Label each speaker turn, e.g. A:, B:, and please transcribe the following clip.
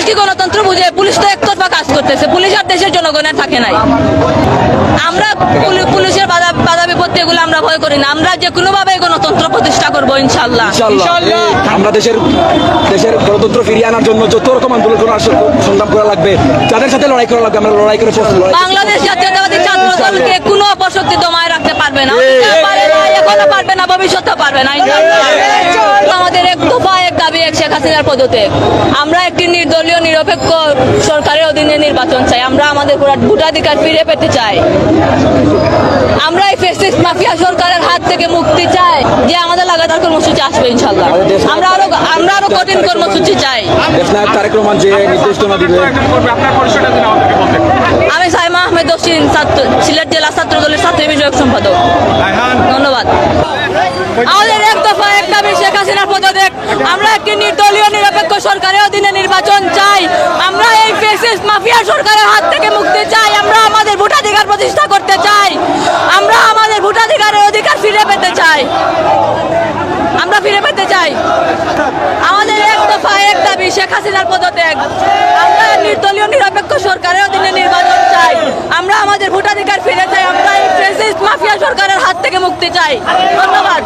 A: কি গণতন্ত্র বুঝে? পুলিশ তো একতরফা কাজ করতেছে, পুলিশ আর দেশের জনগণের থাকে নাই। আমরা পুলিশের বাধা বিপত্তি এগুলো আমরা ভয় করি না, আমরা যে কোনো ভাবে গণতন্ত্র প্রতিষ্ঠা করবো ইনশাল্লাহ।
B: আমরা দেশের গণতন্ত্র ফিরিয়ে আনার জন্য যত রকম আন্দোলন করার সংগ্রাম করা লাগবে, যাদের সাথে লড়াই করা লাগবে আমরা লড়াই করে
A: বাংলাদেশ জাতীয়তাবাদী ছাত্র দলকে কোনো অপশক্তি দমায় রাখতে পারবে না, এখনো পারবে না, ভবিষ্যতে পারবে না ইনশাল্লাহ। আমাদের এক দফা এক দাবি, এক শেখ হাসিনার পদত্যাগ। আমরা একটি নির্দলীয় নিরপেক্ষ সরকারের অধীনে নির্বাচন চাই, আমরা আমাদের ভোটাধিকার ফিরে পেতে চাই। আমরা এই ফ্যাসিস্ট মাফিয়া সরকারের হাত থেকে মুক্তি চাই, যে আমাদের লাগাতার কর্মসূচি আসবে ইনশাল্লাহ। আমরা আরো কঠিন কর্মসূচি চাই। আমি সাইমা আহমেদ দক্ষিণ সিলেট জেলা ছাত্র দলের ছাত্রী বিষয়ক সম্পাদক। ধন্যবাদ। আমাদের এক দফা এক দাবি, শেখ হাসিনার পদত্যাগ। আমরা একটি নির্দলীয় নিরপেক্ষ সরকারের অধীনে নির্বাচন চাই, আমরা এই ফ্যাসিস্ট মাফিয়া সরকারের হাত থেকে মুক্তি চাই, আমরা আমাদের ভোটাধিকার প্রতিষ্ঠা করতে চাই, আমরা আমাদের ভোটাধিকারের অধিকার ফিরে পেতে চাই, আমরা ফিরে পেতে চাই। আমাদের এক দফা এক দাবি, শেখ হাসিনার পদত্যাগ। আমরা নির্দলীয় নিরপেক্ষ সরকারের অধীনে নির্বাচন চাই, আমরা আমাদের ভোটাধিকার ফিরে চাই, আমরা এই ফ্যাসিস্ট মাফিয়া সরকারের হাত থেকে মুক্তি চাই। ধন্যবাদ।